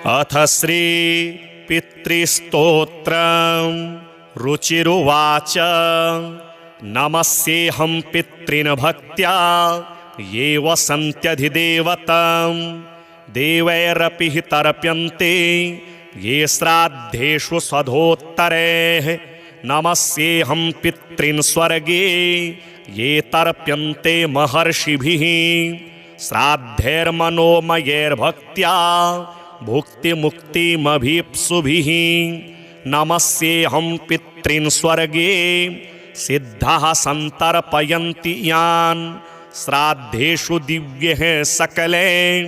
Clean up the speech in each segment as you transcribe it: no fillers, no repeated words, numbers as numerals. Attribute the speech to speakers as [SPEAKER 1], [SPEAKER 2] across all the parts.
[SPEAKER 1] अथ श्री पितृस्तोत्रम् रुचिरुवाच। नमस्येऽहं पितॄन् भक्त्या ये वसन्त्यधिदेवतां देवैरपि हि तर्प्यन्ते ये श्राद्धेषु स्वधोत्तरैः। नमस्येऽहं पितॄन् स्वर्गे ये तर्प्यन्ते महर्षिभिः श्राद्धैर्मनोमयैर्भक्त्या भुक्तिमुक्तिमभीप्सुभिः। नमस्येऽहं पितॄन् स्वर्गे सिद्धाः सन्तर्पयन्ति यान् श्राद्धेषु दिव्यैः सकलैः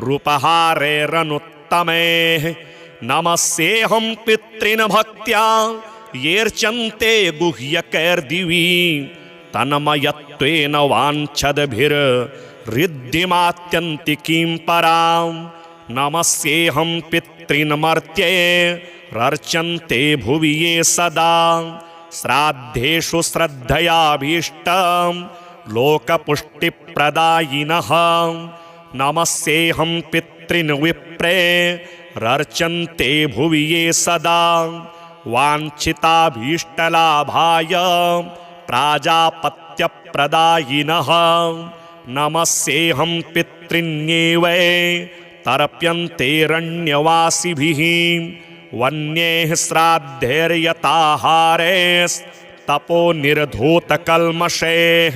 [SPEAKER 1] रूपहारैरनुत्तमैः। नमस्येऽहं पितॄन् भक्त्या येऽर्चन्ते गुह्यकैर्दिवि तन्मयत्वेन वाञ्छद्भिर्ऋद्धिमात्यन्तिकीं परां। नमस्येऽहं पितॄन् मर्त्यैरर्चन्ते भुवि ये सदा श्राद्धेषु श्रद्धयाभीष्टं लोकपुष्टिप्रदायिनः। नमस्येऽहं पितॄन् विप्रैरर्चन्ते भुवि ये सदा वाञ्छिताभीष्टलाभाय प्राजापत्यप्रदायिनः। नमस्येऽहं पितॄन्येवै तर्प्यन्तेरण्यवासिभिः वन्यैः श्राद्धैर्यताहारैस्तपोनिर्धूतकल्मषैः।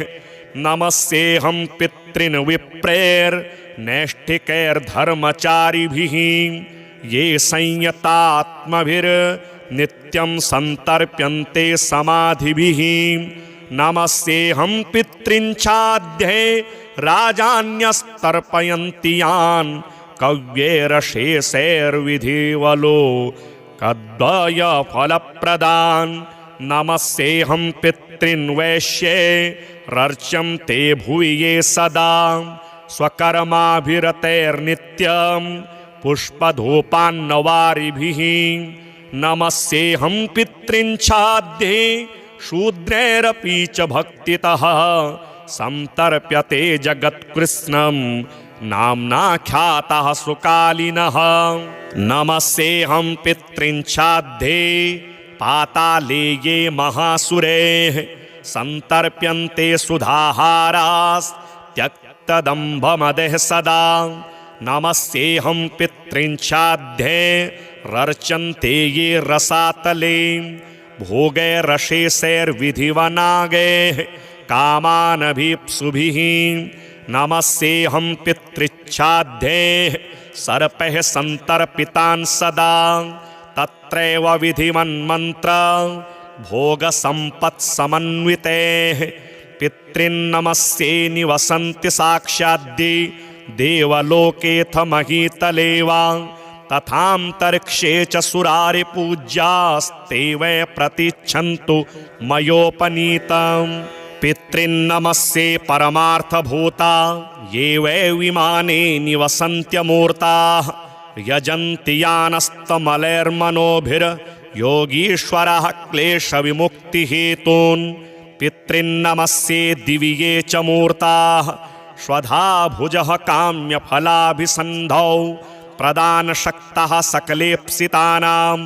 [SPEAKER 1] नमस्येऽहं पितॄन् विप्रैर्नैष्ठिकैर्धर्मचारिभिः ये संयतात्मभिर्नित्यं सन्तर्प्यन्ते समाधिभिः। नमस्येऽहं पितॄन् छाद्यै राजान्यस्तर्पयन्ति यान् कव्यैरशेषैर्विधिवलोकद्वयफलप्रदान्। नमस्येऽहं पितॄन् वैश्यैरर्चन्ते भुवि ये सदा स्वकर्माभिरतैर्नित्यं पुष्पधूपान्नवारिभिः। नमस्येऽहं पितॄन् छाद्यै शूद्रैरपि च भक्तितः सन्तर्प्यते जगत्कृत्स्नं नाम्नाख्यातः सुकालिनः। नमस्येऽहं पितॄन् छाद्यै पाताले ये महासुरैः सन्तर्प्यन्ते सुधाहारास्त्यक्तदम्भमदः सदा। नमस्येऽहं पितॄन् छाद्यैरर्चन्ते ये रसातले भोगैरशेषैर्विधिवनागैः कामानभीप्सुभिः। नमस्येऽहं पितृच्छाद्यैः सर्पैः सन्तर्पितान् सदा तत्रैव विधिवन्मन्त्र भोगसम्पत्समन्वितैः। पितॄन्नमस्ये निवसन्ति साक्षाद्दि देवलोकेऽथ महीतले वा तथान्तरिक्षे च सुरारिपूज्यास्ते वै प्रतिच्छन्तु मयोपनीतम्। पितॄन्नमस्ये परमार्थभूता ये वै विमाने निवसन्त्यमूर्ताः यजन्ति यानस्तमलैर्मनोभिर्योगीश्वरः क्लेशविमुक्तिहेतून्। पितॄन्नमस्ये दिवि ये च मूर्ताः स्वधा भुजः काम्यफलाभिसन्धौ प्रदानशक्तः सकलेप्सितानां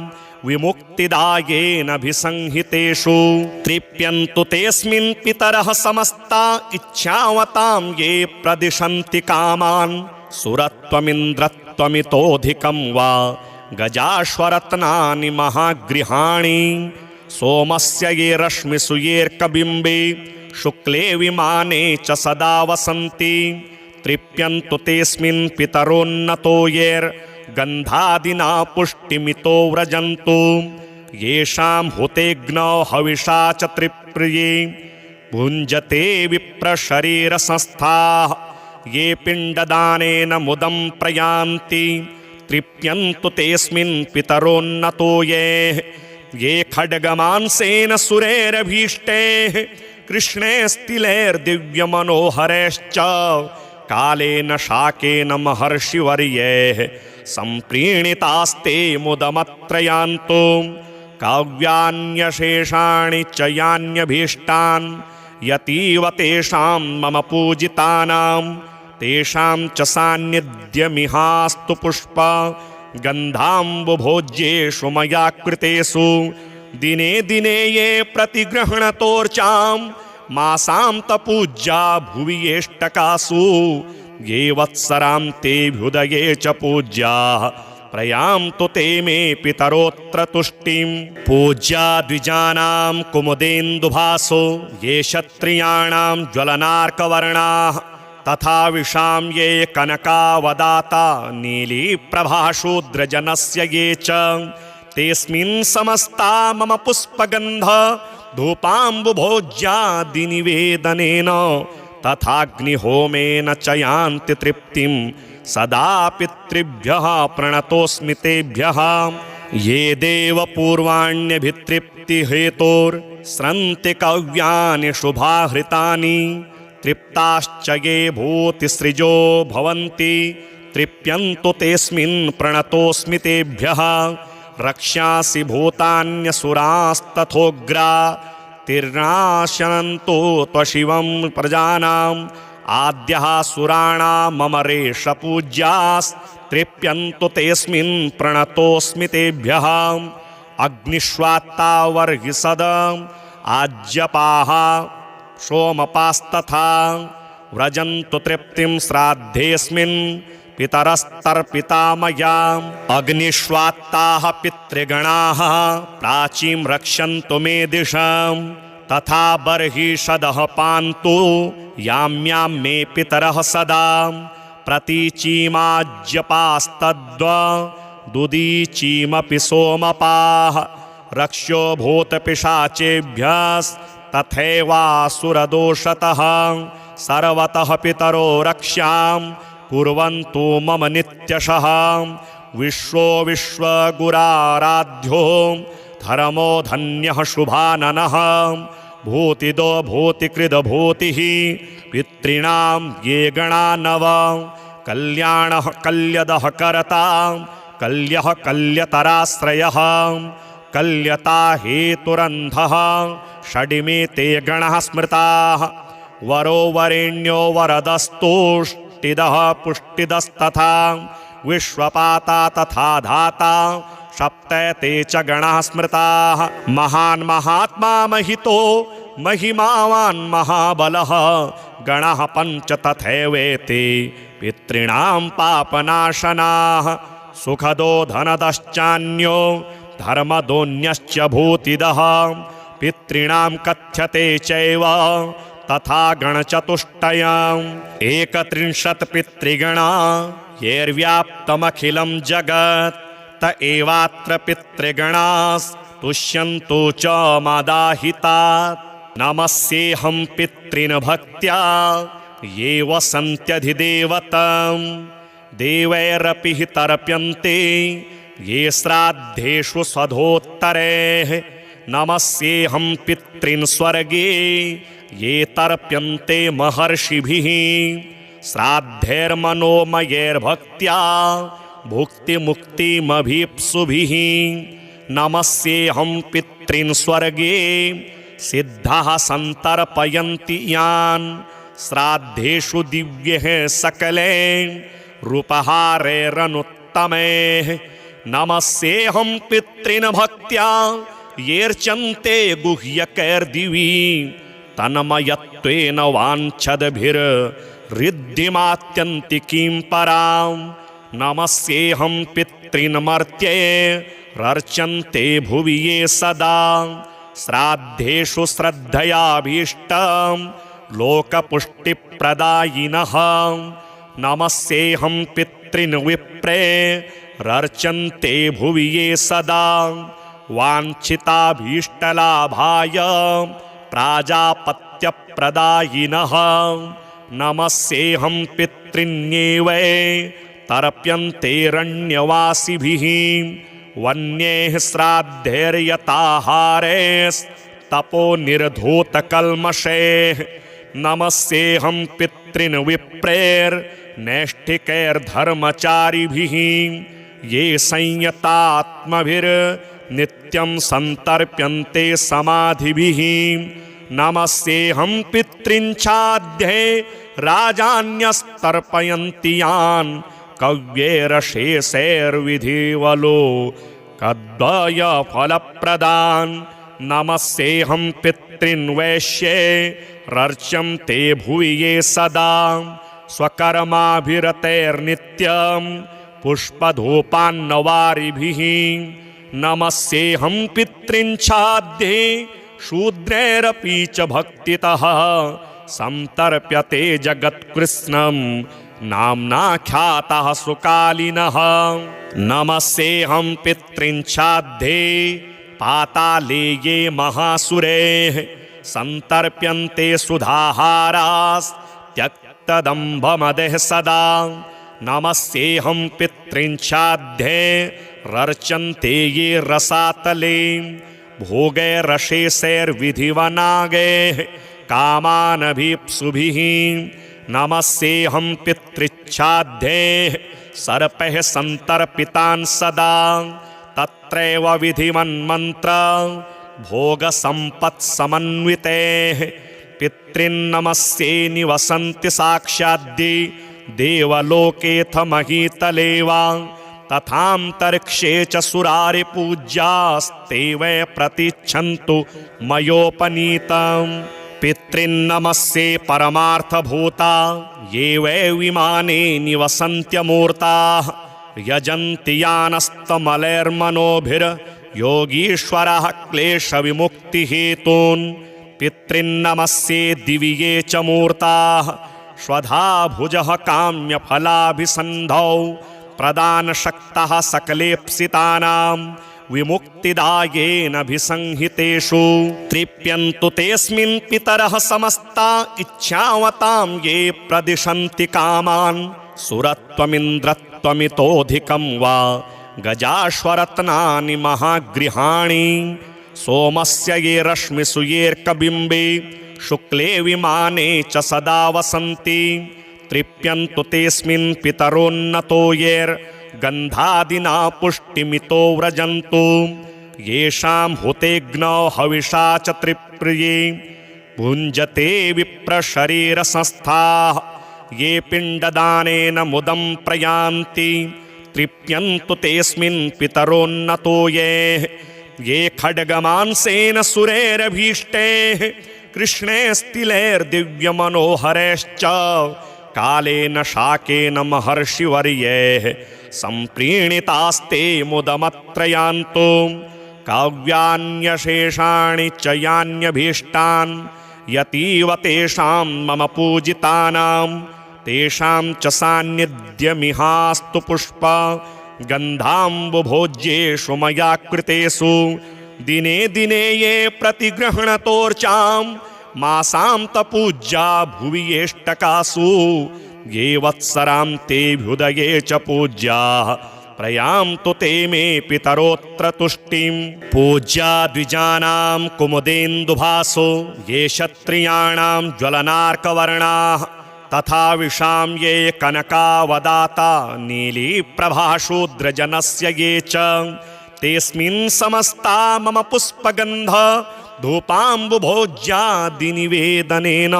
[SPEAKER 1] विमुक्तिदायेनभिसंहितेषु। तृप्यन्तु तेऽस्मिन् पितरः समस्ता इच्छावतां ये प्रदिशन्ति कामान् सुरत्वमिन्द्रत्वमितोऽधिकं वा गजाश्वरत्नानि महागृहाणि। सोमस्य ये रश्मिषु येऽर्कबिम्बे शुक्ले विमाने च सदा वसन्ति। तृप्यन्तु तेऽस्मिन् पितरोन्नतो येर्गन्धादिना पुष्टिमितो व्रजन्तु। येषां हुतेऽग्नौ हविषा च त्रिप्रिये भुञ्जते विप्रशरीरसंस्थाः ये पिण्डदानेन मुदं प्रयान्ति। तृप्यन्तु तेऽस्मिन् पितरोन्नतो ये खड्गमांसेन सुरैरभीष्टैः कृष्णैस्तिलैर्दिव्यमनोहरैश्च कालेन शाकेन महर्षिवर्यैः सम्प्रीणितास्ते मुदमत्रयान्तो। काव्यान्यशेषाणि च यान्यभीष्टान् यतीव तेषां मम पूजितानां तेषां च सान्निध्यमिहास्तु पुष्प गन्धाम्बुभोज्येषु मया कृतेषु दिने दिने ये प्रतिगृह्णतोर्चां मासान्तपूज्या भुवि एष्टकासु ये वत्सरान्तेऽभ्युदये च पूज्याः प्रयान्तु ते मे पितरोऽत्र तुष्टिं। पूज्या द्विजानां कुमुदेन्दुभासो ये क्षत्रियाणां ज्वलनार्कवर्णाः तथा विशां ये कनकावदाता नीलीप्रभाशूद्रजनस्य ये च तेऽस्मिन् समस्ता मम पुष्पगन्ध धूपाम्बुभोज्यादिनिवेदनेन तथाग्निहोमेन च यान्ति तृप्तिं सदा पितृभ्यः प्रणतोऽस्मि तेभ्यः। ये देवपूर्वाण्यभितृप्तिहेतोर्स्रन्ति कव्यानि शुभाहृतानि तृप्ताश्च ये भूतिसृजो भवन्ति तृप्यन्तु तेऽस्मिन् प्रणतोऽस्मि तेभ्यः। रक्ष्यासि भूतान्यसुरास्तथोग्रा तिर्नाशनन्तो त्वशिवं प्रजानाम् आद्यः सुराणां मम रेषपूज्यास्तृप्यन्तु तेऽस्मिन् प्रणतोऽस्मि तेभ्यः। अग्निष्वात्ता वर्हिषदम् आज्यपाः सोमपास्तथा व्रजन्तु तृप्तिं श्राद्धेऽस्मिन् पितरस्तर्पिता मया। अग्निष्वात्ताः पितृगणाः प्राचीं रक्षन्तु मे दिशम् तथा बर्हिषदः पान्तु याम्यां मे पितरः सदा। प्रतीचीमाज्यपास्तद्वदुदीचीमपि सोमपाः रक्ष्यो भूतपिशाचेभ्यस्तथैवासुरदोषतः सर्वतः पितरो रक्ष्यां कुर्वन्तु मम नित्यशः। विश्वो विश्वगुराराध्यो धर्मो धन्यः शुभाननः भूतिदो भूतिकृदभूतिः पितॄणां ये गणा नव। कल्याणः कल्यदः कर्ता कल्यः कल्यतराश्रयः कल्यता हेतुरन्धः षडिमे ते गणः स्मृताः। वरो वरेण्यो वरदस्तुष्टिदः पुष्टिदस्तथा विश्वपाता तथा धाता सप्तैते च गणाः स्मृताः। महान् महात्मा महितो महिमावान् महाबलः गणः पञ्च तथैवेते पितॄणां पापनाशनाः। सुखदो धनदश्चान्यो धर्मदोऽन्यश्च भूतिदः पितॄणां कथ्यते चैव तथा गणचतुष्टयम्। 31 पितृगणा येर्व्याप्तमखिलं जगत् त एवात्र पितृगणास्तुष्यन्तु च मादाहितात्। नमस्येऽहं पितॄन् भक्त्या ये वसन्त्यधिदेवतं देवैरपि हि तर्प्यन्ते ये श्राद्धेषु स्वधोत्तरैः। नमस्येऽहं पितॄन् स्वर्गे ये तर्प्यन्ते महर्षिभिः श्राद्धैर्मनोमयैर्भक्त्या भुक्तिमुक्तिमभीप्सुभिः। नमस्येऽहं पितॄन् स्वर्गे सिद्धाः सन्तर्पयन्ति यान् श्राद्धेषु दिव्यैः सकलैः रूपहारैरनुत्तमैः। नमस्येऽहं पितॄन् भक्त्या येऽर्चन्ते गुह्यकैर्दिवि तन्मयत्वेन वाञ्छद्भिर्ऋद्धिमात्यन्तिकीं पराम्। नमस्येऽहं पितॄन् मर्त्यैरर्चन्ते भुवि ये सदा श्राद्धेषु श्रद्धयाभीष्टं लोकपुष्टिप्रदायिनः। नमस्येऽहं पितॄन् विप्रैरर्चन्ते भुवि ये सदा वाञ्छिताभीष्टलाभाय प्राजापत्यप्रदायिनः। नमस्येऽहं पितॄन्येवै तर्प्यन्तेरण्यवासिभिः वन्यैः श्राद्धैर्यताहारैस्तपोनिर्धूतकल्मषैः। नमस्येऽहं पितॄन् विप्रैर्नैष्ठिकैर्धर्मचारिभिः ये संयतात्मभिर्नित्यं सन्तर्प्यन्ते समाधिभिः। नमस्येऽहं पितॄन् छाद्यै राजान्यस्तर्पयन्ति यान् कव्येरशेषैर्विधिवलो कद्वय फलप्रदान् नमस्येऽहं पितॄन् वैश्ये रर्चं ते भुवि ये सदा स्वकर्माभिरतैर्नित्यं पुष्पधूपान्नवारिभिः नमस्येऽहं पितॄन् छाद्ये शूद्रैरपि च भक्तितः संतर्प्यते जगत्कृत्स्नं नाम्नाख्यातः सुकालिनः नमस्येऽहं पितॄन् छाद्ये पाताले ये महासुरैः संतर्प्यन्ते सुधाहारास्त्यक्तदम्भमदः सदा नमस्येऽहं पितॄन् छाद्ये रर्चन्ते ये रसातले भोगैरशेषैर्विधिवनागैः कामानभीप्सुभिः नमस्येऽहं पितृच्छाद्ये सर्पैः संतर्पितान् सदा तत्रैव विधिमन्मन्त्र भोगसम्पत्समन्वितैः पितॄन्नमस्ये निवसन्ति साक्षाद्दि देवलोकेऽथ महीतले वा तथान्तरिक्षे च सुरारिपूज्यास्ते वै प्रतिच्छन्तु मयोपनीतम् पितॄन्नमस्ये परमार्थभूता ये वै विमाने निवसन्त्यमूर्ताः यजन्ति यानस्तमलैर्मनोभिर्योगीश्वरः क्लेशविमुक्तिहेतून् पितॄन्नमस्ये दिवि ये च मूर्ताः स्वधा भुजः काम्यफलाभिसन्धौ प्रदानशक्तः सकलेप्सितानां विमुक्तिदायेनभिसंहितेषु तृप्यन्तु तेऽस्मिन् पितरः समस्ता इच्छावतां ये प्रदिशन्ति कामान् सुरत्वमिन्द्रत्वमितोऽधिकं वा गजाश्वरत्नानि महागृहाणि सोमस्य ये रश्मिषु येऽर्कबिम्बे शुक्ले विमाने च सदा वसन्ति तृप्यन्तु तेऽस्मिन् पितरोन्नतो येर्गन्धादिना पुष्टिमितो व्रजन्तु येषां हुतेऽग्नौ हविषा च त्रिप्रिये भुञ्जते विप्रशरीरसंस्थाः ये पिण्डदानेन मुदं प्रयान्ति तृप्यन्तु तेऽस्मिन् पितरोन्नतो ये खड्गमांसेन सुरैरभीष्टैः कृष्णैस्तिलैर्दिव्यमनोहरैश्च कालेन शाकेन महर्षिवर्यैः सम्प्रीणितास्ते मुदमत्रयान्तो काव्यान्यशेषाणि च यान्यभीष्टान् यतीव तेषां मम पूजितानां तेषां च सान्निध्यमिहास्तु पुष्प गन्धाम्बुभोज्येषु मया कृतेषु दिने दिने ये प्रतिगृह्णतोर्चां मासान्तपूज्या भुवि येष्टकासु ये वत्सरान्तेऽभ्युदये च पूज्याः प्रयान्तु ते मे पितरोऽत्र तुष्टिं पूज्या द्विजानां कुमुदेन्दुभासो ये क्षत्रियाणां ज्वलनार्कवर्णाः तथा विशां ये कनकावदाता नीलीप्रभाशूद्रजनस्य ये च तेऽस्मिन् समस्ता मम पुष्पगन्ध धूपाम्बुभोज्यादिनिवेदनेन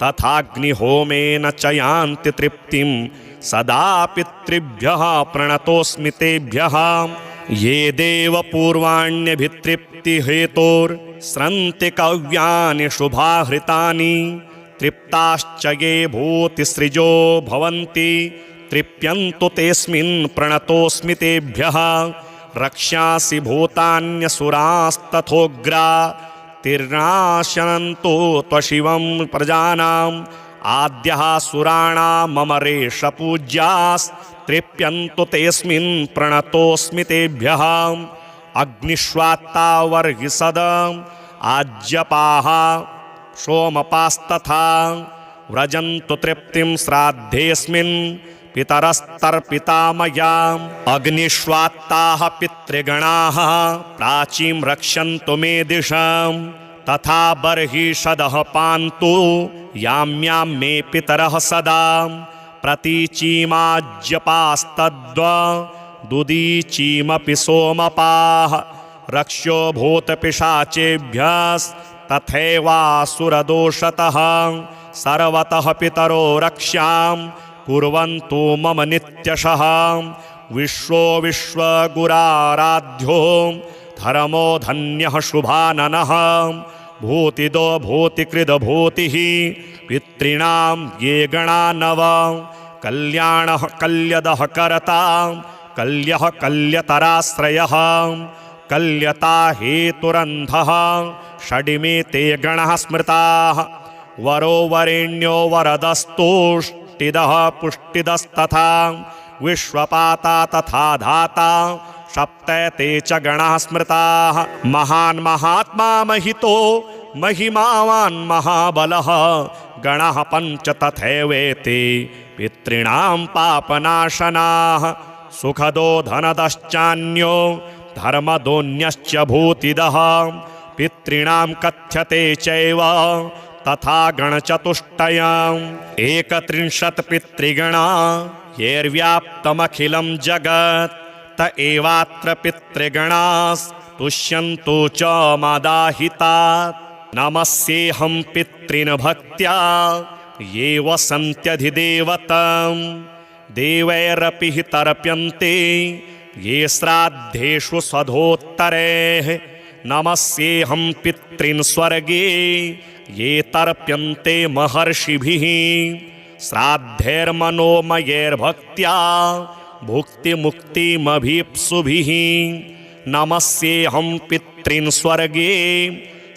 [SPEAKER 1] तथाग्निहोमेन च यान्ति तृप्तिं सदा पितृभ्यः प्रणतोऽस्मि तेभ्यः ये देवपूर्वाण्यभितृप्तिहेतोर्स्रन्ति कव्यानि शुभाहृतानि तृप्ताश्च ये भूतिसृजो भवन्ति तृप्यन्तु तेऽस्मिन् प्रणतोऽस्मि तेभ्यः रक्ष्यासि भूतान्यसुरास्तथोग्रा तिर्नाशनन्तो त्वशिवं प्रजानाम् आद्यः सुराणां मम रेषपूज्यास्तृप्यन्तु तेऽस्मिन् प्रणतोऽस्मि तेभ्यः अग्निष्वात्ता वर्हिषद आज्यपाः सोमपास्तथा व्रजन्तु तृप्तिं श्राद्धेऽस्मिन् पितरस्तर्पिता मया अग्निष्वात्ताः पितृगणाः प्राचीं रक्षन्तु मे दिशां तथा बर्हिषदः पान्तु याम्यां मे पितरः सदा प्रतीचीमाज्यपास्तद्वदुदीचीमपि सोमपाः रक्ष्यो भूतपिशाचेभ्यस्तथैवासुरदोषतः सर्वतः पितरो रक्ष्यां कुर्वन्तु मम नित्यशः विश्वो विश्वगुराराध्यो धर्मो धन्यः शुभाननः भूतिदो भूतिकृदभूतिः पितॄणां ये गणा नव कल्याणः कल्यदः कर्ता कल्यः कल्यतराश्रयः कल्यता हेतुरन्धः षडिमे ते गणः स्मृताः वरो वरेण्यो वरदस्तुष्टिदः पुष्टिदस्तथा विश्वपाता तथा धाता सप्त ते च गणः स्मृताः महान् महात्मा महितो महिमावान् महाबलः गणः पञ्च तथैवेते पितॄणां पापनाशनाः सुखदो धनदश्चान्यो धर्मदोऽन्यश्च भूतिदः पितॄणां कथ्यते चैव तथा गणचतुष्टयम् 31 पितृगणा येर्व्याप्तमखिलं जगत् त एवात्र पितृगणास्तुष्यन्तु च मदाहितात् नमस्येऽहं पितॄन् भक्त्या ये वसन्त्यधिदेवतं देवैरपि हि तर्प्यन्ते ये श्राद्धेषु स्वधोत्तरैः नमस्येऽहं पितॄन् स्वर्गे ये तर्प्यन्ते महर्षिभिः श्राद्धैर्मनोमयैर्भक्त्या भुक्तिमुक्तिमभीप्सुभिः नमस्येऽहं पितॄन् स्वर्गे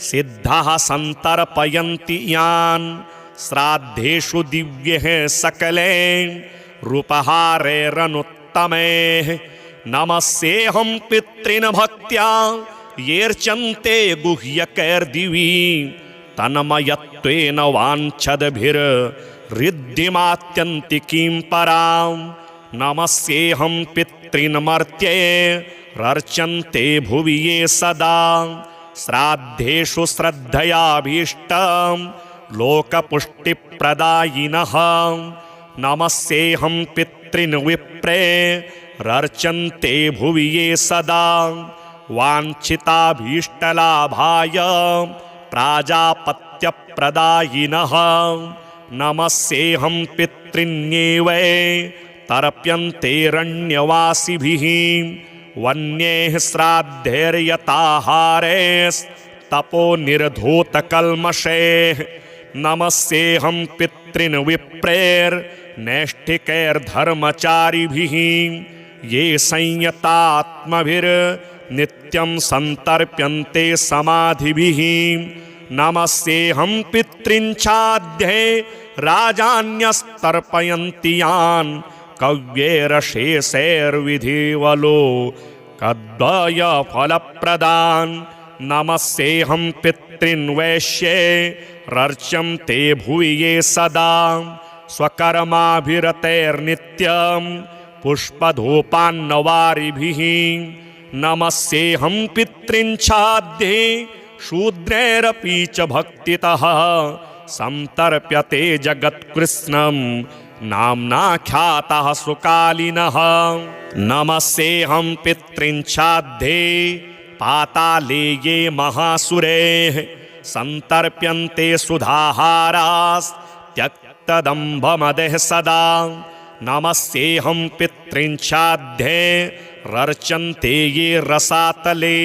[SPEAKER 1] सिद्धाः सन्तर्पयन्ति यान् श्राद्धेषु दिव्यैः सकले रूपहारैरनुत्तमैः नमस्येऽहं पितॄन् भक्त्या येऽर्चन्ते गुह्यकैर्दिवि तन्मयत्वेन वाञ्छद्भिर्ऋद्धिमात्यन्तिकीं परां नमस्येऽहं पितॄन् मर्त्ये रर्चन्ते भुवि ये सदा श्राद्धेषु श्रद्धयाभीष्टं लोकपुष्टिप्रदायिनः नमस्येऽहं पितॄन् विप्रे रर्चन्ते भुवि ये सदा वाञ्छिताभीष्टलाभाय प्राजापत्यप्रदायिनः नमस्येऽहं पितॄन्येवै तर्प्यन्तेरण्यवासिभिः वन्यैः श्राद्धैर्यताहारैस्तपो निर्धूतकल्मषैः नमस्येऽहं पितॄन् विप्रैर्नैष्ठिकैर्धर्मचारिभिः ये संयतात्मभिर्नित्यं सन्तर्प्यन्ते समाधिभिः नमस्येऽहं पितॄन् छाध्ये राजान्यस्तर्पयन्ति यान् कव्यैरशेषैर्विधिवलो कद्वयफलप्रदान् नमस्येऽहं पितॄन् वैश्ये रर्च्यन्ते भुवि ये सदा स्वकर्माभिरतैर्नित्यं पुष्पधूपान्नवारिभिः नमस्येऽहं पितॄन् छाध्ये शूद्रैरपि च भक्तितः सन्तर्प्यते जगत्कृत्स्नं नाम्नाख्यातः सुकालिनः नमस्येऽहं पितॄन् छाध्ये पाताले ये महासुरैः सन्तर्प्यन्ते सुधाहारास्त्यक्तदम्भमदः सदा नमस्येऽहं पितॄन् छाध्ये रर्चन्ते ये रसातले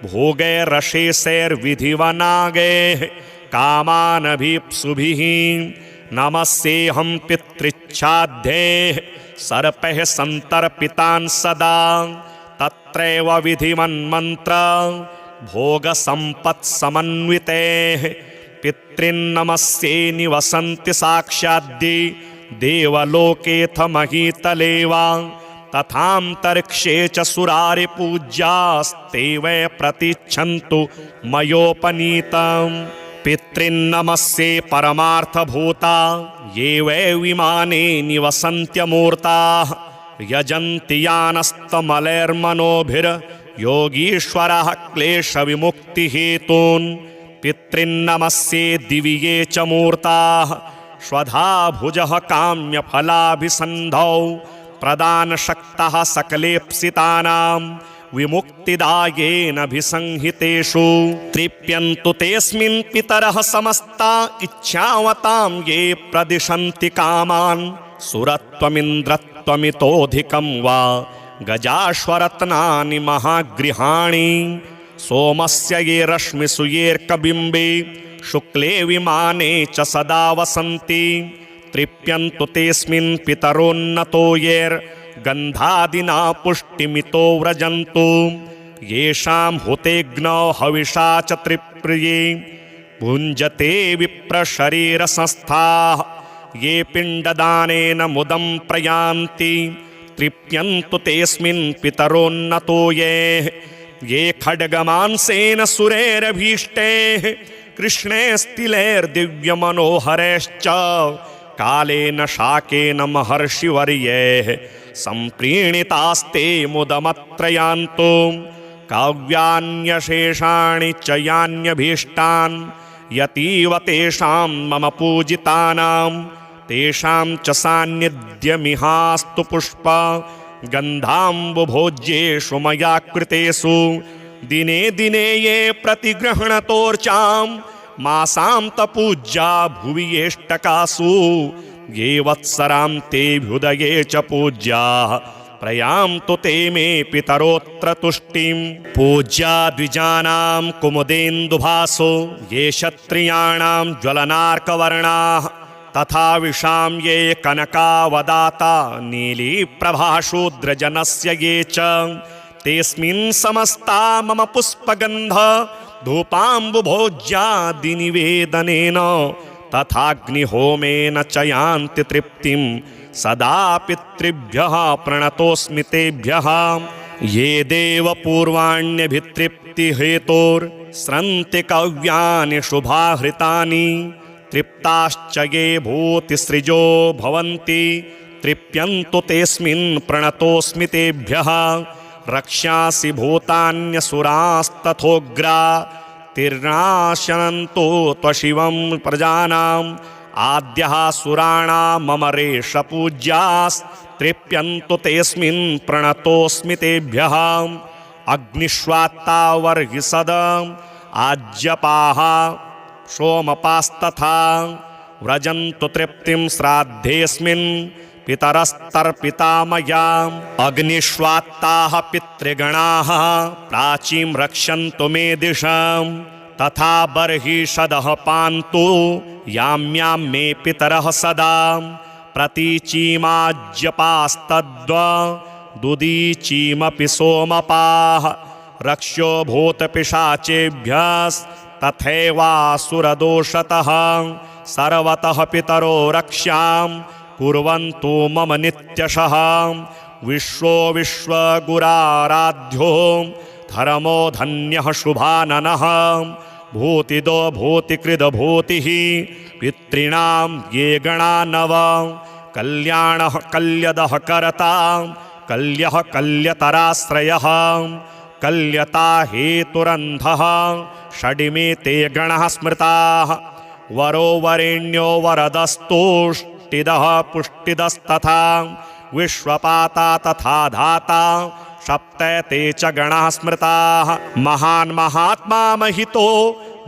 [SPEAKER 1] भोगैरशेषैर्विधिवनागैः कामानभीप्सुभिः नमस्येऽहं पितृच्छाध्ये सर्पैः सन्तर्पितान् सदा तत्रैव विधिवन्मन्त्र भोगसम्पत्समन्वितैः पितॄन्नमस्ये निवसन्ति साक्षाद्दि देवलोकेऽथ महीतले वा तथान्तरिक्षे च सुरारिपूज्यास्ते वै प्रतिच्छन्तु मयोपनीतम् पितॄन्नमस्ये परमार्थभूता ये वै विमाने निवसन्त्यमूर्ताः यजन्ति यानस्तमलैर्मनोभिर्योगीश्वरः क्लेशविमुक्तिहेतून् पितॄन्नमस्ये दिवि ये च मूर्ताः स्वधा भुजः काम्यफलाभिसन्धौ प्रदानशक्तः सकलेप्सितानां विमुक्तिदायेनभिसंहितेषु तृप्यन्तु तेऽस्मिन् पितरः समस्ता इच्छावतां ये प्रदिशन्ति कामान् सुरत्वमिन्द्रत्वमितोऽधिकं वा गजाश्वरत्नानि महागृहाणि सोमस्य ये रश्मिषु येऽर्कबिम्बे शुक्ले विमाने च सदा वसन्ति तृप्यन्तु तेऽस्मिन् पितरोन्नतो येर्गन्धादिना पुष्टिमितो व्रजन्तु येषां हुतेऽग्नौ हविषा च त्रिप्रिये भुञ्जते विप्रशरीरसंस्थाः ये पिण्डदानेन मुदं प्रयान्ति तृप्यन्तु तेऽस्मिन् पितरोन्नतो ये खड्गमांसेन सुरेरभीष्टैः कृष्णैस्तिलैर्दिव्यमनोहरैश्च कालेन शाकेन महर्षिवर्यैः सम्प्रीणितास्ते मुदमत्र यान्तो काव्यान्यशेषाणि च यान्यभीष्टान् यतीव तेषां मम पूजितानां तेषां च सान्निध्यमिहास्तु पुष्प गन्धाम्बुभोज्येषु मया कृतेषु दिने दिने ये प्रतिगृह्णतोर्चां मासान्तपूज्या भुवि येष्टकासु ये वत्सरान्तेऽभ्युदये च पूज्याः प्रयान्तु ते मे पितरोऽत्र तुष्टिं पूज्या द्विजानां कुमुदेन्दुभासो ये क्षत्रियाणां ज्वलनार्कवर्णाः तथा विशां ये कनकावदाता नीलीप्रभाशूद्रजनस्य ये च तेऽस्मिन् समस्ता मम पुष्पगन्ध धूपाम्बुभोज्यादिनिवेदनेन तथाग्निहोमेन च यान्ति तृप्तिं सदा पितृभ्यः प्रणतोऽस्मि तेभ्यः ये देवपूर्वाण्यभितृप्तिहेतोर्स्रन्ति कव्यानि शुभाहृतानि तृप्ताश्च ये भूतिसृजो भवन्ति तृप्यन्तु तेऽस्मिन् प्रणतोऽस्मि तेभ्यः रक्ष्यासि भूतान्यसुरास्तथोग्रा तिर्नाशनन्तो त्वशिवं प्रजानाम् आद्यः सुराणां मम रेषपूज्यास्तृप्यन्तु तेऽस्मिन् प्रणतोऽस्मि तेभ्यः अग्निष्वात्तावर्हिसदम् आज्यपाः सोमपास्तथा व्रजन्तु तृप्तिं श्राद्धेऽस्मिन् पितरस्तर्पिता मया अग्निष्वात्ताः पितृगणाः प्राचीं रक्षन्तु मे दिशां तथा बर्हिषदः पान्तु याम्यां मे पितरः सदा प्रतीचीमाज्यपास्तद्वदुदीचीमपि सोमपाः रक्ष्यो भूतपिशाचेभ्यस्तथैवासुरदोषतः सर्वतः पितरो रक्ष्यां कुर्वन्तु मम नित्यशः विश्वो विश्वगुराराध्यो धर्मो धन्यः शुभाननः भूतिदो भूतिकृदभूतिः पितॄणां ये गणा नव कल्याणः कल्यदः करता कल्यः कल्यतराश्रयः कल्यता हेतुरन्धः षडिमे ते गणः स्मृताः वरो वरेण्यो वरदस्तुष्टिदः पुष्टिदस्तथा विश्वपाता तथा धाता सप्त ते च गणाः स्मृताः महान् महात्मा महितो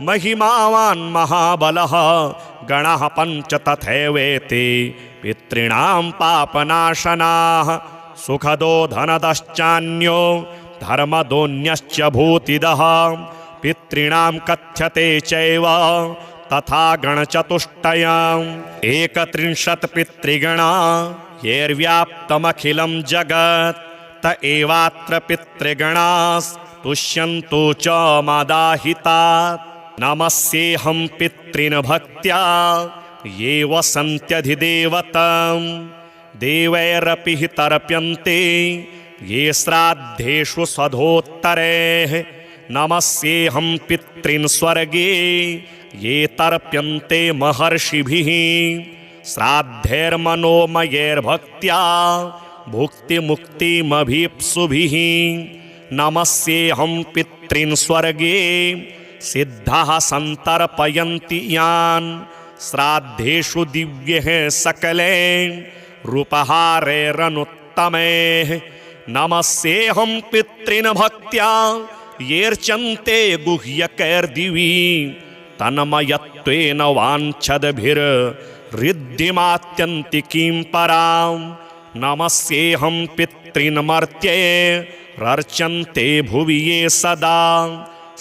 [SPEAKER 1] महिमावान् महाबलः गणः पञ्च तथैवेते पितॄणां पापनाशनाः सुखदो धनदश्चान्यो धर्मदोन्यश्च भूतिदः पितॄणां कथ्यते चैव तथा गणचतुष्टयम् 31 पितृगणा येर्व्याप्तमखिलं जगत् त एवात्र पितृगणास्तुष्यन्तु च मादाहितात् नमस्येऽहं पितॄन् भक्त्या ये वसन्त्यधिदेवतं देवैरपि हि तर्प्यन्ते ये श्राद्धेषु स्वधोत्तरैः नमस्येऽहं पितॄन् स्वर्गे ये तर्प्यन्ते महर्षिभिः श्राद्धैर्मनोमयैर्भक्त्या भुक्तिमुक्तिमभीप्सुभिः नमस्येऽहं पितॄन् स्वर्गे सिद्धाः सन्तर्पयन्ति यान् श्राद्धेषु दिव्यैः सकलैः रूपहारैरनुत्तमैः नमस्येऽहं पितॄन् भक्त्या येऽर्चन्ते गुह्यकैर्दिवि तन्मयत्वेन वाञ्छद्भिर् रिद्धिमात्यन्तिकीं परां नमस्येऽहं पितॄन्मर्त्ये रर्चन्ते भुवि ये सदा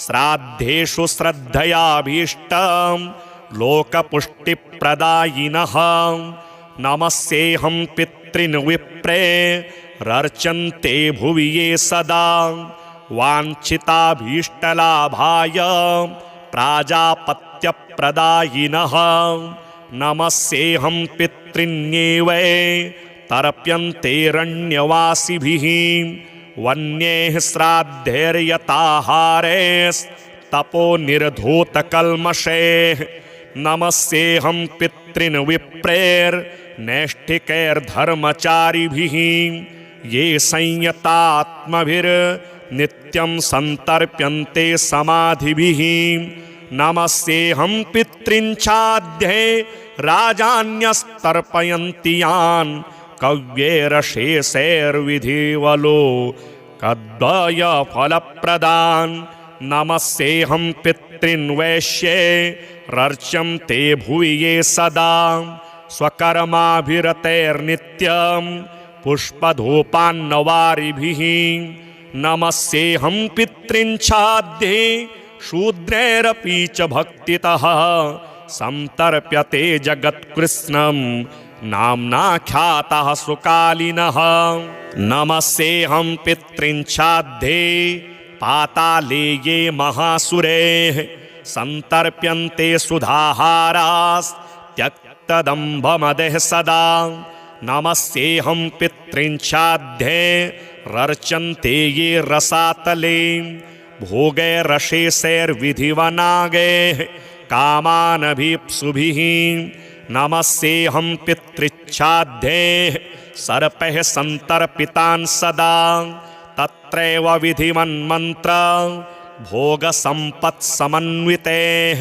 [SPEAKER 1] श्राद्धेषु श्रद्धयाभीष्टं लोकपुष्टिप्रदायिनः नमस्येऽहं पितॄन् विप्रे रर्चन्ते भुवि ये सदा वाञ्छिताभीष्टलाभाय प्राजापत्यप्रदायिनः नमस्येऽहं पितॄन्येव तर्प्यन्तेरण्यवासिभिः वन्यैः श्राद्धैर्यताहारैस्तपो निर्धूतकल्मषैः नमस्येऽहं पितॄन् विप्रेर्नैष्ठिकैर्धर्मचारिभिः ये संयतात्मभिर्नित्यं सन्तर्प्यन्ते समाधिभिः नमस्येऽहं पितॄंश्चाध्ये राजान्यस्तर्पयन्ति यान् कव्यैरशेषैर्विधिवलो कद्वयफलप्रदान् नमस्येऽहं पितॄन् वैश्ये रर्च्यन्ते भुवि ये सदा स्वकर्माभिरतैर्नित्यं पुष्पधूपान्नवारिभिः नमस्येऽहं पितॄंश्चाध्ये शूद्रैरपि च भक्तितः संतर्प्यते जगत्कृत्स्नं नाम्नाख्यातः सुकालिनः नमस्येऽहं पितॄंश्चाध्ये पाताले ये महासुरैः संतर्प्यन्ते सुधाहारास्त्यक्तदम्भमदः सदा नमस्येऽहं पितॄंश्चाध्ये रर्चन्ते ये रसातले भोगैरशेषैर्विधिवनागैः कामानभीप्सुभिः नमस्येऽहं पितॄंश्चाध्ये सर्पैः सन्तर्पितान् सदा तत्रैव विधिवन्मन्त्र भोगसम्पत्समन्वितैः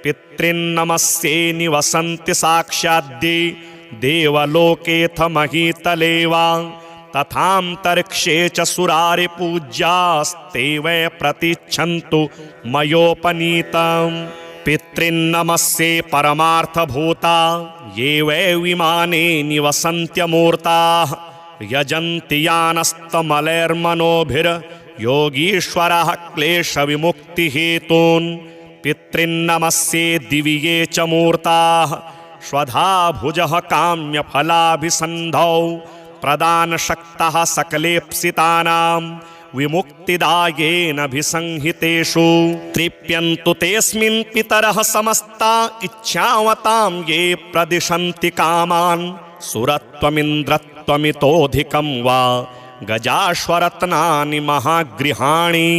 [SPEAKER 1] पितॄन्नमस्ये निवसन्ति साक्षाद्दि देवलोकेऽथ महीतले वा तथान्तरिक्षे च सुरारिपूज्यास्ते वै प्रतिच्छन्तु मयोपनीतम् पितॄन्नमस्ये परमार्थभूता ये वै विमाने निवसन्त्यमूर्ताः यजन्ति यानस्तमलैर्मनोभिर्योगीश्वरः क्लेशविमुक्तिहेतून् पितॄन्नमस्ये दिवि ये च मूर्ताः स्वधा भुजः काम्यफलाभिसन्धौ प्रदानशक्तः सकलेप्सितानां विमुक्तिदायेनभिसंहितेषु तृप्यन्तु तेऽस्मिन् पितरः समस्ता इच्छावतां ये प्रदिशन्ति कामान् सुरत्वमिन्द्रत्वमितोऽधिकं वा गजाश्वरत्नानि महागृहाणि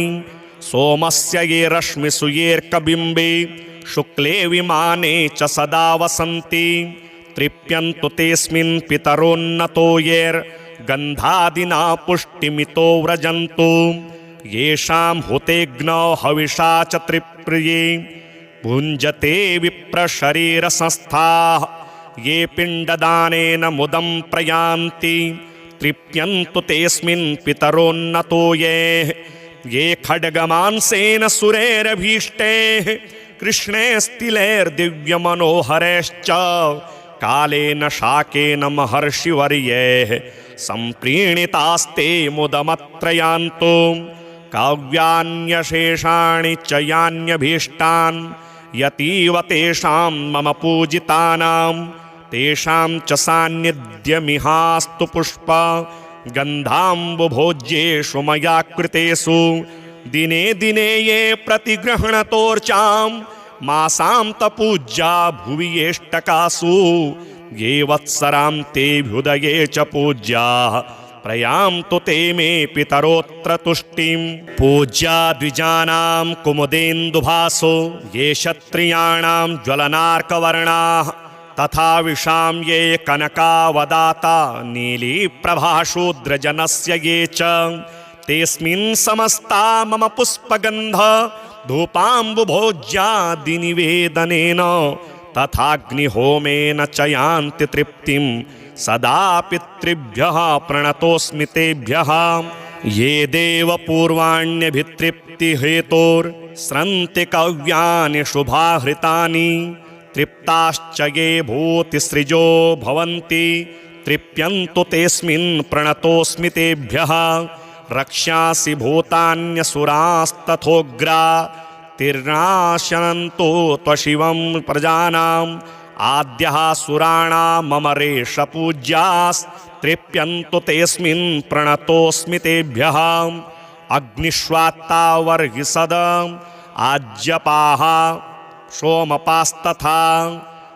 [SPEAKER 1] सोमस्य ये रश्मिषु येऽर्कबिम्बे शुक्ले विमाने च सदा वसन्ति तृप्यन्तु तेऽस्मिन् पितरोन्नतो येर्गन्धादिना पुष्टिमितो व्रजन्तु येषां हुतेऽग्नौ हविषा च त्रिप्रिये भुञ्जते विप्रशरीरसंस्थाः ये पिण्डदानेन मुदं प्रयान्ति तृप्यन्तु तेऽस्मिन् पितरोन्नतो ये खड्गमांसेन सुरैरभीष्टैः कृष्णैस्तिलैर्दिव्यमनोहरैश्च कालेन शाकेन महर्षिवर्यैः सम्प्रीणितास्ते मुदमत्रयान्तो काव्यान्यशेषाणि च यान्यभीष्टान् यतीव तेषां मम पूजितानां तेषां च सान्निध्यमिहास्तु पुष्प गन्धाम्बुभोज्येषु मया कृतेषु दिने दिने ये प्रतिगृह्णतोर्चां मासान्तपूज्या भुवि येष्टकासु ये वत्सरान्तेऽभ्युदये च पूज्याः प्रयान्तु ते मे पितरोऽत्र तुष्टिं पूज्या द्विजानां कुमुदेन्दुभासो ये क्षत्रियाणां ज्वलनार्कवर्णाः तथा विशां ये कनकावदाता नीलीप्रभाशूद्रजनस्य ये च तेऽस्मिन् समस्ता मम पुष्पगन्ध धूपाम्बुभोज्यादिनिवेदनेन तथाग्निहोमेन च यान्ति तृप्तिं सदा पितृभ्यः प्रणतोऽस्मि तेभ्यः ये देवपूर्वाण्यभितृप्तिहेतोर्स्रन्ति कव्यानि शुभाहृतानि तृप्ताश्च ये भूतिसृजो भवन्ति तृप्यन्तु तेऽस्मिन् प्रणतोऽस्मि तेभ्यः रक्ष्यासि भूतान्यसुरास्तथोग्रा तिर्नाशनन्तो त्वशिवं प्रजानाम् आद्यः सुराणां मम रेषपूज्यास्तृप्यन्तु तेऽस्मिन् प्रणतोऽस्मि तेभ्यः अग्निष्वात्ता वर्हिसदम् आज्यपाः सोमपास्तथा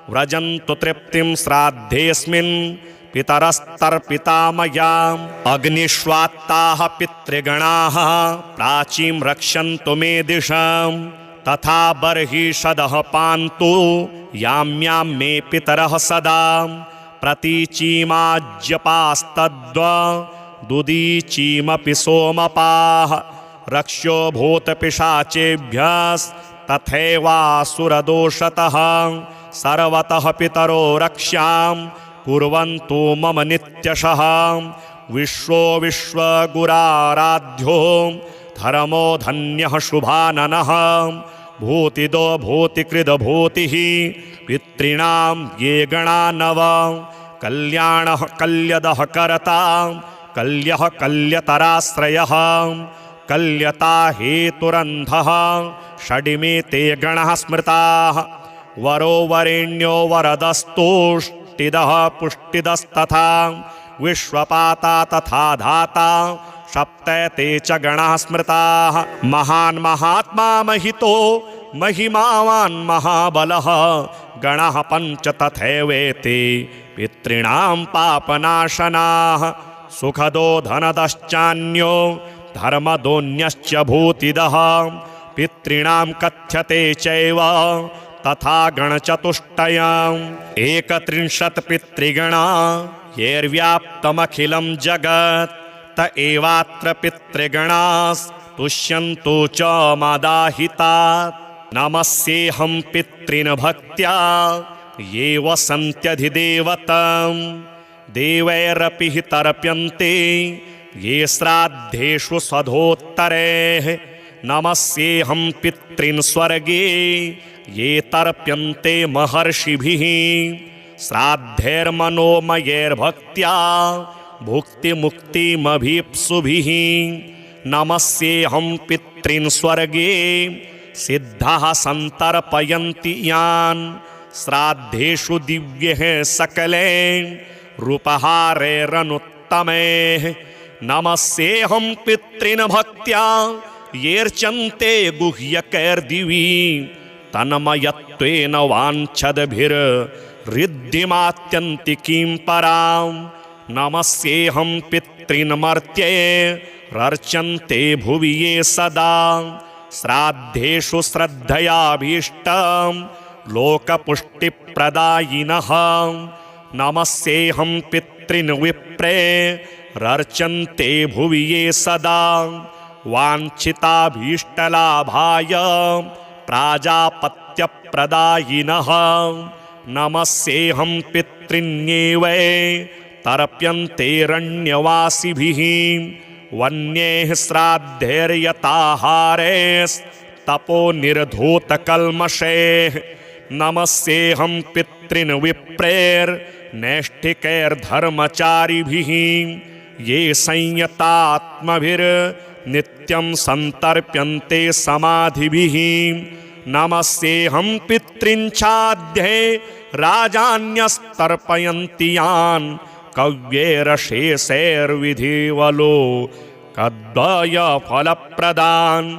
[SPEAKER 1] व्रजन्तु तृप्तिं श्राद्धेऽस्मिन् पितरस्तर्पिता मया अग्निष्वात्ताः पितृगणाः प्राचीं रक्षन्तु मे दिशम् तथा बर्हिषदः पान्तु याम्यां मे पितरः सदा प्रतीचीमाज्यपास्तद्वदुदीचीमपि सोमपाः रक्ष्यो भूतपिशाचेभ्यस्तथैवासुरदोषतः सर्वतः पितरो रक्ष्यां कुर्वन्तु मम नित्यशः विश्वो विश्वगुराराध्यो धर्मो धन्यः शुभाननः भूतिदो भूतिकृदभूतिः पितॄणां ये गणा नव कल्याणः कल्यदः करता कल्यः कल्यतराश्रयः कल्यता हेतुरन्धः षडिमे ते गणः स्मृताः वरो वरेण्यो वरदस्तुष्टिदः पुष्टिदस्तथा विश्वपाता तथा धाता सप्त ते च गणाः स्मृताः महान् महात्मा महितो महिमावान् महाबलः गणः पञ्च तथैवेते पितॄणां पापनाशनाः सुखदो धनदश्चान्यो धर्मदोऽन्यश्च भूतिदः पितॄणां कथ्यते चैव तथा गणचतुष्टयम् 31 पितृगणा येर्व्याप्तमखिलं जगत् त एवात्र पितृगणास्तुष्यन्तु च मादाहितात् नमस्येऽहं पितॄन् भक्त्या ये वसन्त्यधिदेवतं देवैरपि हि तर्प्यन्ते ये श्राद्धेषु स्वधोत्तरैः नमस्येऽहं पितॄन् स्वर्गे ये तर्प्यन्ते महर्षिभिः श्राद्धैर्मनोमयैर्भक्त्या भुक्तिमुक्तिमभीप्सुभिः नमस्येऽहं पितॄन् स्वर्गे सिद्धाः सन्तर्पयन्ति यान् श्राद्धेषु दिव्यैः सकलैः रूपहारैरनुत्तमैः नमस्येऽहं पितॄन् भक्त्या येऽर्चन्ते गुह्यकैर्दिवि तन्मयत्वेन वाञ्छद्भिर्ऋद्धिमात्यन्तिकीं परां नमस्येऽहं पितॄन् मर्त्यैरर्चन्ते भुवि ये सदा श्राद्धेषु श्रद्धयाभीष्टं लोकपुष्टिप्रदायिनः नमस्येऽहं पितॄन् विप्रैरर्चन्ते भुवि ये सदा वाञ्छिताभीष्टलाभाय प्राजापत्यप्रदायिनः नमस्येऽहं पितॄन्येवै तर्प्यन्तेरण्यवासिभिः वन्यैः श्राद्धैर्यताहारैस्तपो निर्धूतकल्मषैः नमस्येऽहं पितॄन् विप्रैर्नैष्ठिकैर्धर्मचारिभिः ये संयतात्मभिर्नित्यं सन्तर्प्यन्ते समाधिभिः नमस्येऽहं पितॄन् छाध्ये राजान्यस्तर्पयन्ति यान् कव्यैरशेषैर्विधिवलो कद्वयफलप्रदान्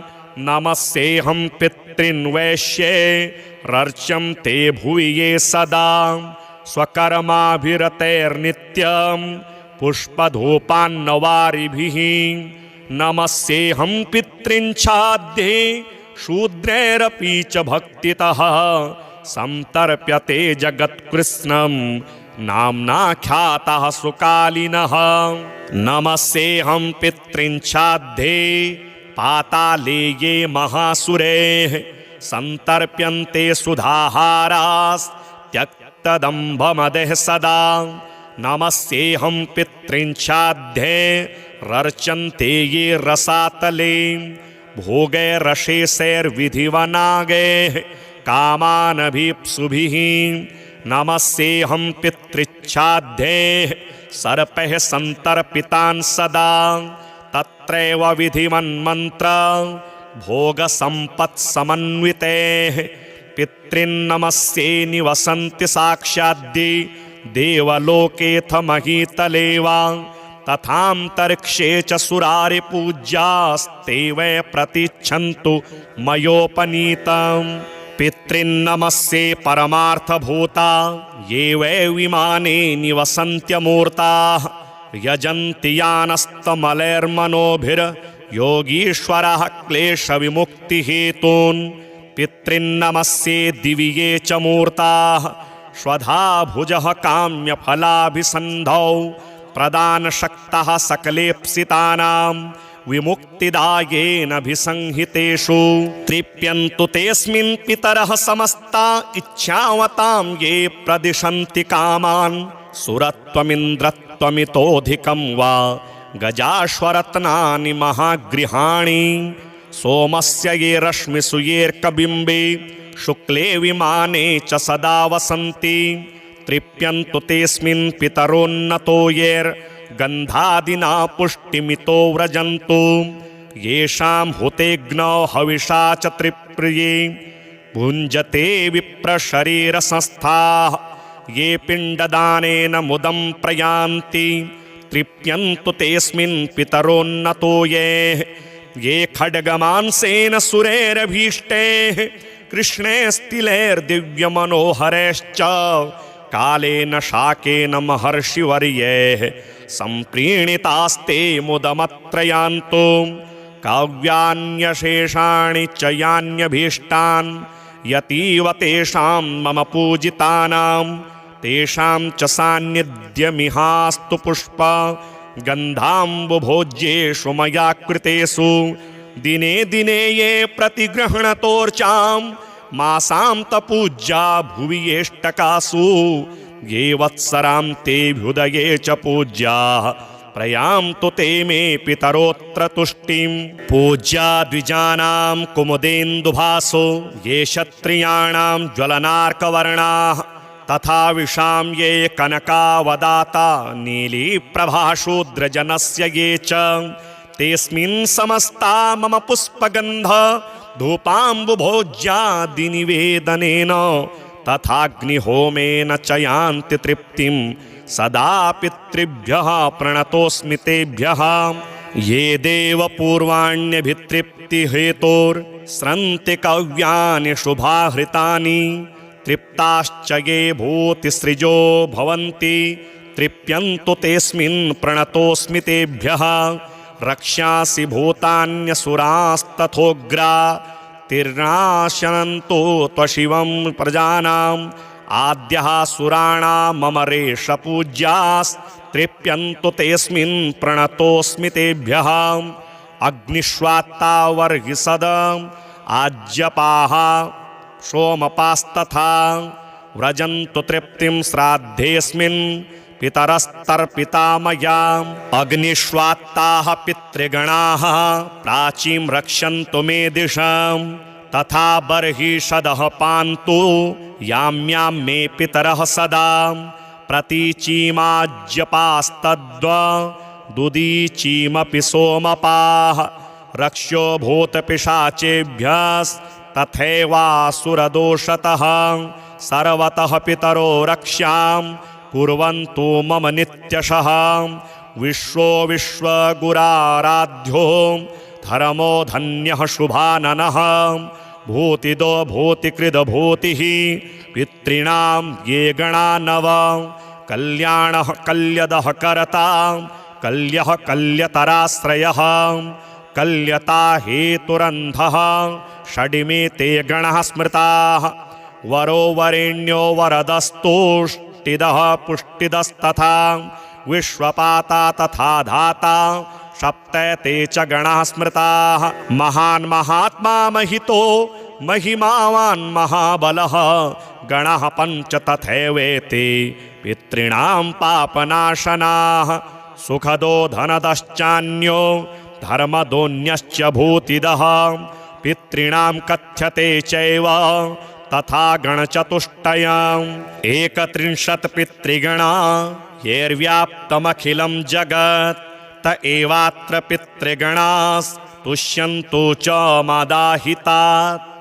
[SPEAKER 1] नमस्येऽहं पितॄन् वैश्यैरर्चन्ते भुवि ये सदा स्वकर्माभिरतैर्नित्यं पुष्पधूपान्नवारिभिः नमस्येऽहं पितॄन् छाध्ये शूद्रैरपि च भक्तितः सन्तर्प्यते जगत्कृत्स्नं नाम्नाख्यातः सुकालिनः नमस्येऽहं पितॄन् छाध्ये पाताले ये महासुरैः सन्तर्प्यन्ते सुधाहारास्त्यक्तदम्भमदः सदा नमस्येऽहं पितॄन् छाध्ये रर्चन्ते ये रसातले भोगैरशेषैर्विधिवनागैः कामानभीप्सुभिः नमस्येऽहं पितृच्छाद्यैः सर्पैः सन्तर्पितान् सदा तत्रैव विधिमन्मन्त्र भोगसम्पत्समन्वितैः पितॄन्नमस्ये निवसन्ति साक्षाद्दि देवलोकेऽथ महीतले वा तथान्तरिक्षे च सुरारिपूज्यास्ते वै प्रतिच्छन्तु मयोपनीतम् पितॄन्नमस्ये परमार्थभूता ये वै विमाने निवसन्त्यमूर्ताः यजन्ति यानस्तमलैर्मनोभिर्योगीश्वरः क्लेशविमुक्तिहेतून् पितॄन्नमस्ये दिवि ये च मूर्ताः स्वधा भुजः काम्यफलाभिसन्धौ प्रदानशक्तः सकलेप्सितानां विमुक्तिदायेनभिसंहितेषु तृप्यन्तु तेऽस्मिन् पितरः समस्ता इच्छावतां ये प्रदिशन्ति कामान् सुरत्वमिन्द्रत्वमितोऽधिकं वा गजाश्वरत्नानि महागृहाणि सोमस्य ये रश्मिषु येऽर्कबिम्बे शुक्ले विमाने च सदा वसन्ति तृप्यन्तु तेऽस्मिन् पितरोन्नतो येर्गन्धादिना पुष्टिमितो व्रजन्तु येषां हुतेऽग्नौ हविषा च त्रिप्रिये भुञ्जते विप्रशरीरसंस्थाः ये पिण्डदानेन मुदं प्रयान्ति तृप्यन्तु तेऽस्मिन् पितरोन्नतो ये खड्गमांसेन सुरैरभीष्टैः कृष्णे स्तिलैर्दिव्यमनोहरैश्च कालेन शाकेन महर्षिवर्यैः सम्प्रीणितास्ते मुदमत्र यान्तो काव्यान्यशेषाणि च यान्यभीष्टान् यतीव तेषां मम पूजितानां तेषां च सान्निध्यमिहास्तु पुष्प गन्धाम्बुभोज्येषु मया कृतेषु दिने दिने ये प्रतिगृह्णतोर्चां मासान्तपूज्या भुवि येष्टकासु ये वत्सरान्तेऽभ्युदये च पूज्याः प्रयान्तु ते मे पितरोऽत्र तुष्टिं पूज्या द्विजानां कुमुदेन्दुभासो ये क्षत्रियाणां ज्वलनार्कवर्णाः तथा विशां ये कनकावदाता नीलीप्रभाशूद्रजनस्य ये च तेऽस्मिन् समस्ता मम पुष्पगन्ध धूपाम्बुभोज्यादिनिवेदनेन तथाग्निहोमेन च यान्ति तृप्तिं सदा पितृभ्यः प्रणतोऽस्मि तेभ्यः ये देवपूर्वाण्यभितृप्तिहेतोर्स्रन्ति कव्यानि शुभाहृतानि तृप्ताश्च ये भूतिसृजो भवन्ति तृप्यन्तु तेऽस्मिन् प्रणतोऽस्मि तेभ्यः रक्ष्यासि भूतान्यसुरास्तथोग्रा तिर्नाशनन्तो त्वशिवं प्रजानाम् आद्यः सुराणां मम रेषपूज्यास्तृप्यन्तु तेऽस्मिन् प्रणतोऽस्मि तेभ्यः अग्निष्वात्ता वर्हिसदम् आज्यपाः सोमपास्तथा व्रजन्तु तृप्तिं श्राद्धेऽस्मिन् पितरस्तर्पिता मया अग्निष्वात्ताः पितृगणाः प्राचीं रक्षन्तु मे दिशां तथा बर्हिषदः पान्तु याम्यां मे पितरः सदा प्रतीचीमाज्यपास्तद्वदुदीचीमपि सोमपाः रक्ष्यो भूतपिशाचेभ्यस्तथैवासुरदोषतः सर्वतः पितरो रक्ष्यां कुर्वन्तु मम नित्यशः विश्वो विश्वगुराराध्यो धर्मो धन्यः शुभाननः भूतिदो भूतिकृदभूतिः पितॄणां ये गणा नव कल्याणः कल्यदः करता कल्यः कल्यतराश्रयः कल्यता हेतुरन्धः षडिमे ते गणः स्मृताः वरो वरेण्यो वरदस्तुष्टिदः पुष्टिदस्तथा विश्वपाता तथा धाता सप्तैते च गणाः स्मृताः महान् महात्मा महितो महिमावान् महाबलः गणः पञ्च तथैवेते पितॄणां पापनाशनाः सुखदो धनदश्चान्यो धर्मदोऽन्यश्च भूतिदः पितॄणां कथ्यते चैव तथा गणचतुष्टयम् 31 पितृगणा येर्व्याप्तमखिलं जगत् त एवात्र पितृगणास् तुष्यन्तु च मदाहितात्